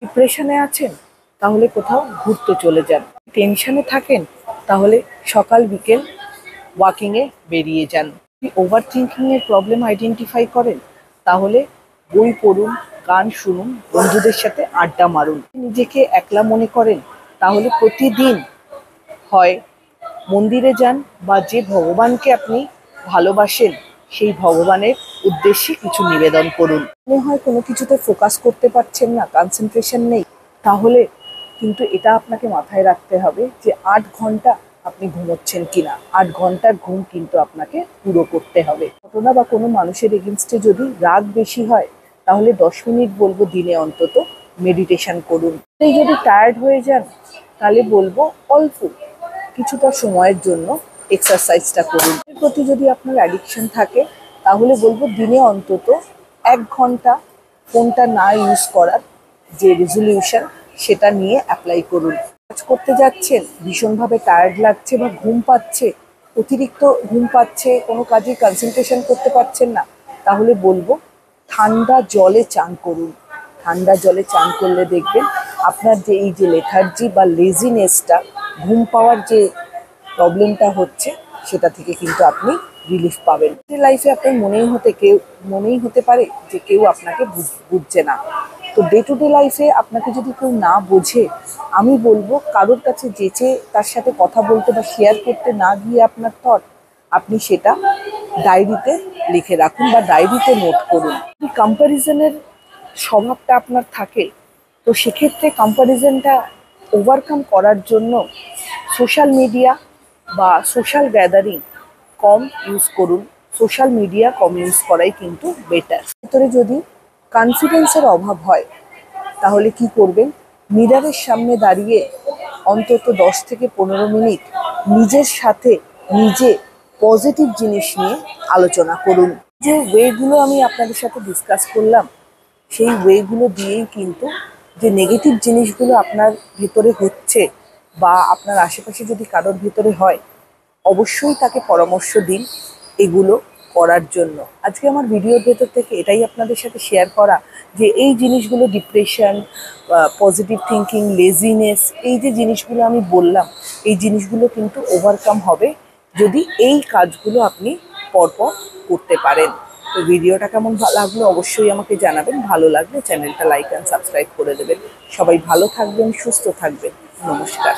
ডিপ্রেশনে আছেন তাহলে কোথাও ঘুরতে চলে যান। টেনশনে থাকেন তাহলে সকাল বিকেল ওয়াকিংয়ে বেরিয়ে যান। যদি ওভার থিঙ্কিংয়ের প্রবলেম আইডেন্টিফাই করেন তাহলে বই পড়ুন, গান শুনুন, বন্ধুদের সাথে আড্ডা মারুন। নিজেকে একলা মনে করেন তাহলে প্রতিদিন হয় মন্দিরে যান বা যে ভগবানকে আপনি ভালোবাসেন সেই ভগবানের উদ্দেশ্যে কিছু নিবেদন করুন। মনে হয় কোনো কিছুতে ফোকাস করতে পারছেন না, কনসেন্ট্রেশন নেই, তাহলে কিন্তু এটা আপনাকে মাথায় রাখতে হবে যে ৮ ঘন্টা আপনি ঘুমোচ্ছেন কিনা। ৮ ঘন্টার ঘুম কিন্তু আপনাকে পুরো করতে হবে। ঘটনা বা কোনো মানুষের এগেনস্টে যদি রাগ বেশি হয় তাহলে ১০ মিনিট বলবো দিনে অন্তত মেডিটেশন করুন। এই যদি টায়ার্ড হয়ে যান তাহলে বলবো অল্প কিছুটা সময়ের জন্য এক্সারসাইজটা করুন। এর প্রতি যদি আপনার অ্যাডিকশন থাকে তাহলে বলবো দিনে অন্তত ১ ঘন্টা ফোনটা না ইউজ করার যে রেজলিউশন সেটা নিয়ে অ্যাপ্লাই করুন। কাজ করতে যাচ্ছেন, ভীষণভাবে টায়ার্ড লাগছে বা ঘুম পাচ্ছে, অতিরিক্ত ঘুম পাচ্ছে, কোনো কাজে কনসেন্ট্রেশন করতে পারছেন না, তাহলে বলবো ঠান্ডা জলে চান করুন। ঠান্ডা জলে চান করলে দেখবেন আপনার যে এই যে লেথার্জি বা লেজিনেসটা, ঘুম পাওয়ার যে প্রবলেমটা হচ্ছে সেটা থেকে কিন্তু আপনি রিলিফ পাবেন। লাইফে আপনার মনেই হতে পারে যে কেউ আপনাকে বুঝছে না। তো ডে টু ডে লাইফে আপনাকে যদি কেউ না বোঝে, আমি বলবো কারোর কাছে যেচে তার সাথে কথা বলতে বা শেয়ার করতে না গিয়ে আপনার থট, আপনি সেটা ডায়েরিতে লিখে রাখুন বা ডায়েরিতে নোট করুন। কম্প্যারিজনের স্বভাবটা আপনার থাকে, তো সেক্ষেত্রে কম্প্যারিজনটা ওভারকাম করার জন্য সোশ্যাল মিডিয়া বা সোশ্যাল গ্যাদারিং কম ইউজ করুন। সোশ্যাল মিডিয়া কম ইউজ করাই কিন্তু বেটার। ভিতরে যদি কনফিডেন্সের অভাব হয় তাহলে কি করবেন, মিররের সামনে দাঁড়িয়ে অন্তত ১০ থেকে ১৫ মিনিট নিজের সাথে নিজে পজিটিভ জিনিস নিয়ে আলোচনা করুন। যে ওয়েগুলো আমি আপনাদের সাথে ডিসকাস করলাম সেই ওয়েগুলো দিয়েই কিন্তু যে নেগেটিভ জিনিসগুলো আপনার ভেতরে হচ্ছে বা আপনার আশেপাশে যদি কারোর ভেতরে হয়, অবশ্যই তাকে পরামর্শ দিন এগুলো করার জন্য। আজকে আমার ভিডিওর ভেতর থেকে এটাই আপনাদের সাথে শেয়ার করা যে এই জিনিসগুলো, ডিপ্রেশন, পজিটিভ থিঙ্কিং, লেজিনেস, এই যে জিনিসগুলো আমি বললাম, এই জিনিসগুলো কিন্তু ওভারকাম হবে যদি এই কাজগুলো আপনি পরপর করতে পারেন। তো ভিডিওটা কেমন লাগলো অবশ্যই আমাকে জানাবেন। ভালো লাগলে চ্যানেলটা লাইক অ্যান্ড সাবস্ক্রাইব করে দেবেন। সবাই ভালো থাকবেন, সুস্থ থাকবেন। নমস্কার।